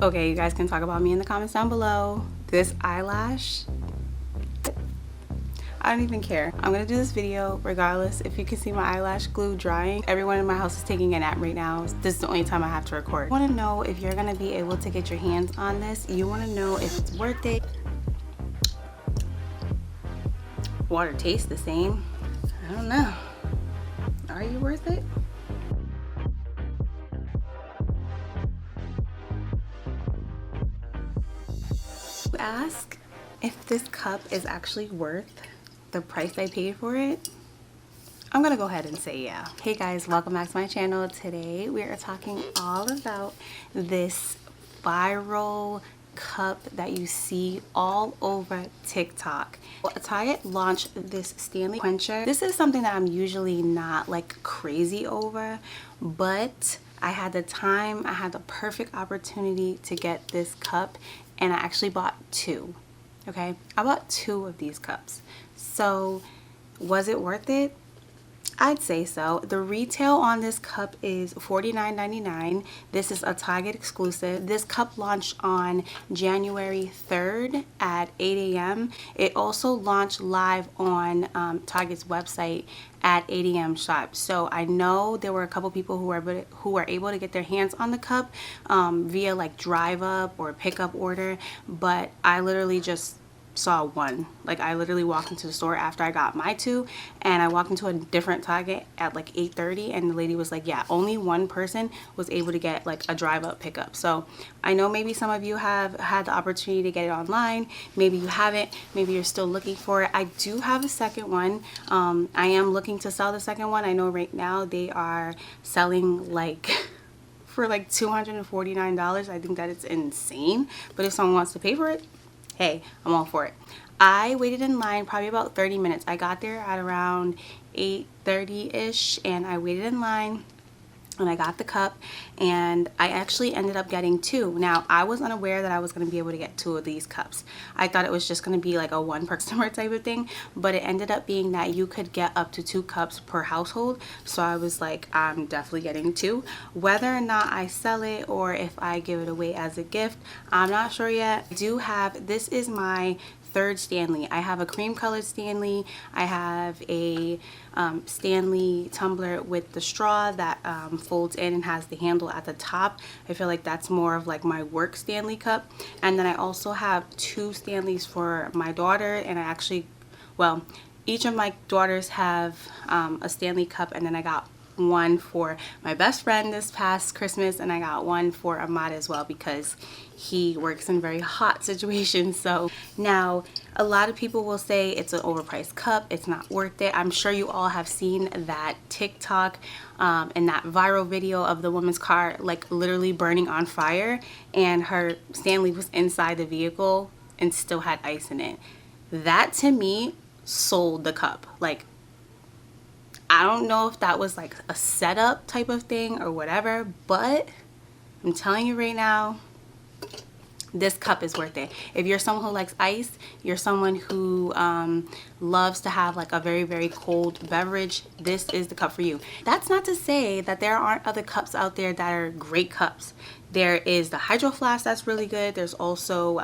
Okay, you guys can talk about me in the comments down below. This eyelash, I don't even care. I'm gonna do this video regardless. If you can see my eyelash glue drying, everyone in my house is taking a nap right now. This is the only time I have to record. I wanna know if you're gonna be able to get your hands on this. You wanna know if it's worth it. Water tastes the same. I don't know. Are you worth it? Ask if this cup is actually worth the price I paid for it. I'm gonna go ahead and say yeah. Hey guys, welcome back to my channel. Today we are talking all about this viral cup that you see all over TikTok. Target launched this Stanley quencher. This is something that I'm usually not like crazy over, but I had the time, I had the perfect opportunity to get this cup, and I actually bought two. Okay, I bought two of these cups. So was it worth it? I'd say so. The retail on this cup is $49.99. This is a Target exclusive. This cup launched on January 3rd at 8 a.m. It also launched live on Target's website at 8 a.m. sharp. So I know there were a couple people who were able to get their hands on the cup via like drive up or pickup order, but I literally just saw one. Like, I literally walked into the store after I got my two, and I walked into a different Target at like 8:30, and the lady was like, yeah, only one person was able to get like a drive up pickup. So I know maybe some of you have had the opportunity to get it online, maybe you haven't, maybe you're still looking for it. I do have a second one. I am looking to sell the second one. I know right now they are selling like for like $249. I think that it's insane, but if someone wants to pay for it, hey, I'm all for it. I waited in line probably about 30 minutes. I got there at around 8:30-ish, and I waited in line and I got the cup, and I actually ended up getting two. Now, I was unaware that I was going to be able to get two of these cups. I thought it was just going to be like a one per customer type of thing, but it ended up being that you could get up to 2 cups per household. So I was like, I'm definitely getting two. Whether or not I sell it or if I give it away as a gift, I'm not sure yet. I do have, this is my third Stanley. I have a cream colored Stanley. I have a Stanley tumbler with the straw that folds in and has the handle at the top. I feel like that's more of like my work Stanley cup. And then I also have 2 Stanleys for my daughter, and I actually, well, each of my daughters have a Stanley cup, and then I got one for my best friend this past Christmas, and I got one for Ahmad as well because he works in very hot situations. So now a lot of people will say it's an overpriced cup, it's not worth it. I'm sure you all have seen that TikTok and that viral video of the woman's car like literally burning on fire, and her Stanley was inside the vehicle and still had ice in it. That to me sold the cup. Like, I don't know if that was like a setup type of thing or whatever, but I'm telling you right now, this cup is worth it. If you're someone who likes ice, you're someone who loves to have like a very, very cold beverage, this is the cup for you. That's not to say that there aren't other cups out there that are great cups. There is the Hydro Flask that's really good. There's also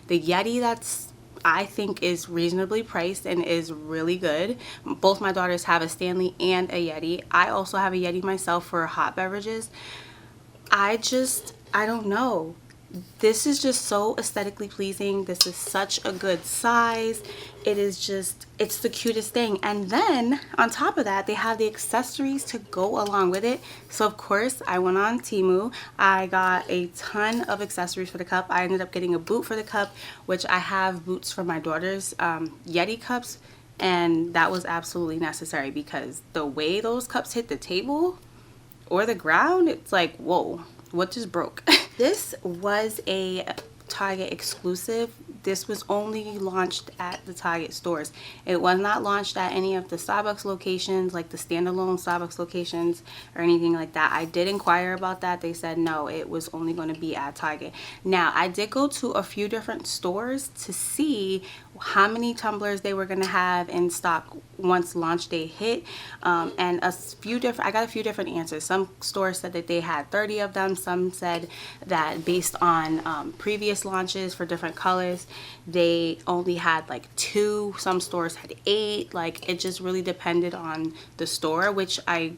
the Yeti that's, I think, is reasonably priced and is really good. Both my daughters have a Stanley and a Yeti. I also have a Yeti myself for hot beverages. I don't know. This is just so aesthetically pleasing. This is such a good size. It is just, it's the cutest thing. And then on top of that, they have the accessories to go along with it. So of course I went on Temu. I got a ton of accessories for the cup. I ended up getting a boot for the cup, which I have boots for my daughter's Yeti cups, and that was absolutely necessary because the way those cups hit the table or the ground, it's like, whoa, what just broke? This was a Target exclusive, this was only launched at the Target stores. It was not launched at any of the Starbucks locations, like the standalone Starbucks locations or anything like that. I did inquire about that. They said no, it was only going to be at Target. Now, I did go to a few different stores to see how many tumblers they were going to have in stock once launch day hit, and I got a few different answers. Some stores said that they had 30 of them. Some said that based on previous launches for different colors, they only had like 2. Some stores had 8. Like, it just really depended on the store, which I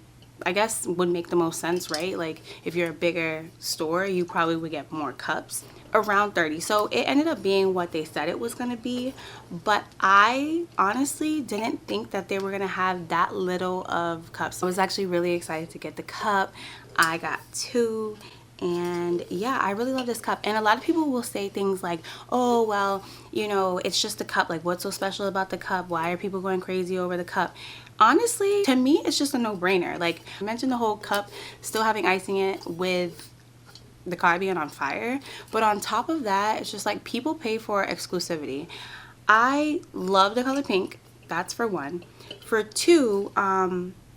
guess would make the most sense, right? Like, if you're a bigger store, you probably would get more cups. Around 30. So it ended up being what they said it was going to be, but I honestly didn't think that they were going to have that little of cups. I was actually really excited to get the cup. I got 2, and yeah, I really love this cup. And a lot of people will say things like, oh, well, you know, it's just a cup. Like, what's so special about the cup? Why are people going crazy over the cup? Honestly, to me, it's just a no-brainer. Like, I mentioned the whole cup still having ice in it with the car being on fire, but on top of that, it's just like people pay for exclusivity. I love the color pink. That's for 1. For 2,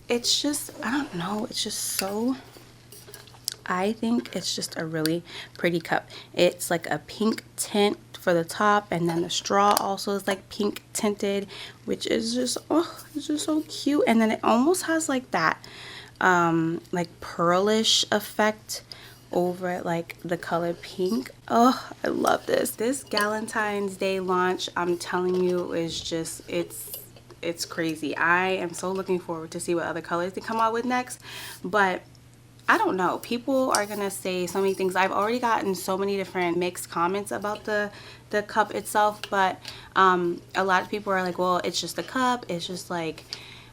it's just, I don't know, it's just so, I think it's just a really pretty cup. It's like a pink tint for the top, and then the straw also is like pink tinted, which is just, oh, it's just so cute. And then it almost has like that like pearlish effect over like the color pink. Oh, I love this. This Valentine's Day launch, I'm telling you, is just, it's crazy. I am so looking forward to see what other colors they come out with next. But I don't know, people are gonna say so many things. I've already gotten so many different mixed comments about the cup itself, but a lot of people are like, well, it's just a cup. It's just like,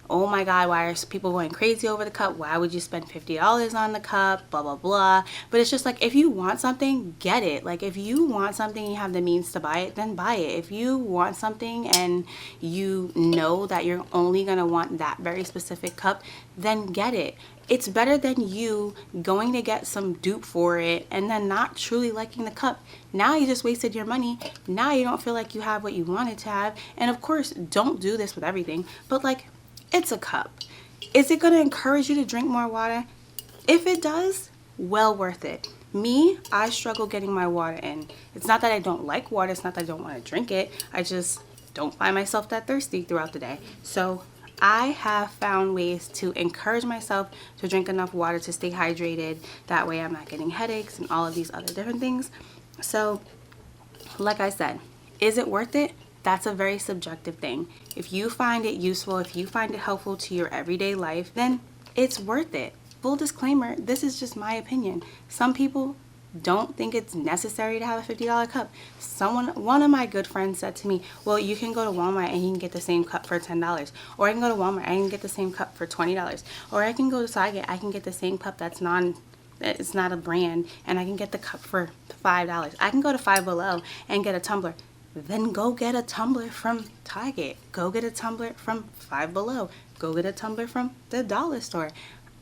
oh my god, why are people going crazy over the cup? Why would you spend $50 on the cup? Blah blah blah. But it's just like, if you want something, get it. Like, if you want something, you have the means to buy it, then buy it. If you want something and you know that you're only gonna want that very specific cup, then get it. It's better than you going to get some dupe for it and then not truly liking the cup. Now you just wasted your money. Now you don't feel like you have what you wanted to have. And of course, don't do this with everything, but like, it's a cup. Is it going to encourage you to drink more water? If it does, well worth it. Me, I struggle getting my water in. It's not that I don't like water. It's not that I don't want to drink it. I just don't find myself that thirsty throughout the day. So I have found ways to encourage myself to drink enough water to stay hydrated. That way I'm not getting headaches and all of these other different things. So like I said, is it worth it? That's a very subjective thing. If you find it useful, if you find it helpful to your everyday life, then it's worth it. Full disclaimer, this is just my opinion. Some people don't think it's necessary to have a $50 cup. One of my good friends said to me, well, you can go to Walmart and you can get the same cup for $10. Or I can go to Walmart and I can get the same cup for $20. Or I can go to Target, I can get the same cup it's not a brand, and I can get the cup for $5. I can go to Five Below and get a tumbler. Then go get a tumbler from Target. Go get a tumbler from Five Below. Go get a tumbler from the dollar store.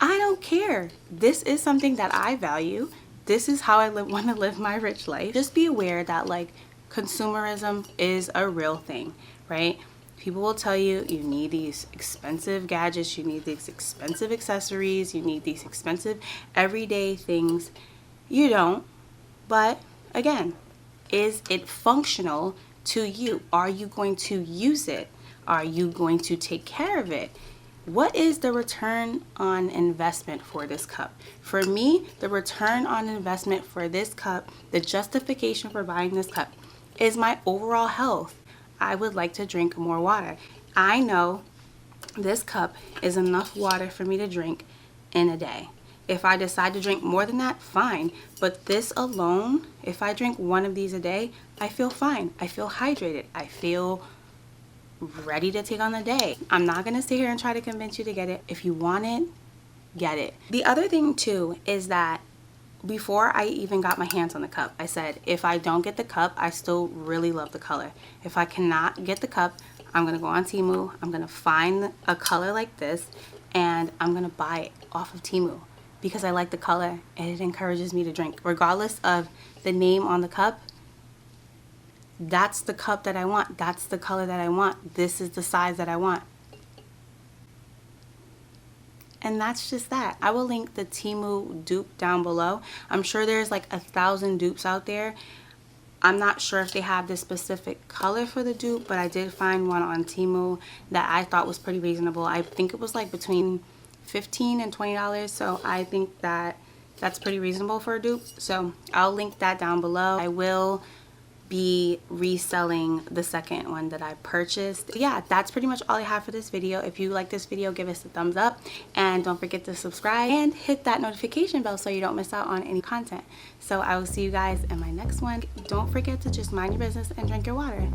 I don't care. This is something that I value. This is how I want to live my rich life. Just be aware that like consumerism is a real thing, right? People will tell you you need these expensive gadgets, you need these expensive accessories, you need these expensive everyday things. You don't. But again, is it functional to you? Are you going to use it? Are you going to take care of it? What is the return on investment for this cup? For me, the return on investment for this cup, the justification for buying this cup, is my overall health. I would like to drink more water. I know this cup is enough water for me to drink in a day. If I decide to drink more than that, fine. But this alone, if I drink one of these a day, I feel fine. I feel hydrated. I feel ready to take on the day. I'm not going to sit here and try to convince you to get it. If you want it, get it. The other thing too is that before I even got my hands on the cup, I said, if I don't get the cup, I still really love the color. If I cannot get the cup, I'm going to go on Temu. I'm going to find a color like this and I'm going to buy it off of Temu because I like the color and it encourages me to drink. Regardless of the name on the cup, that's the cup that I want, that's the color that I want, this is the size that I want. And that's just that. I will link the Temu dupe down below. I'm sure there's like 1,000 dupes out there. I'm not sure if they have this specific color for the dupe, but I did find one on Temu that I thought was pretty reasonable. I think it was like between $15 and $20, so I think that that's pretty reasonable for a dupe. So I'll link that down below. I will be reselling the second one that I purchased. Yeah, that's pretty much all I have for this video. If you like this video, give us a thumbs up and don't forget to subscribe and hit that notification bell so you don't miss out on any content. So I will see you guys in my next one. Don't forget to just mind your business and drink your water.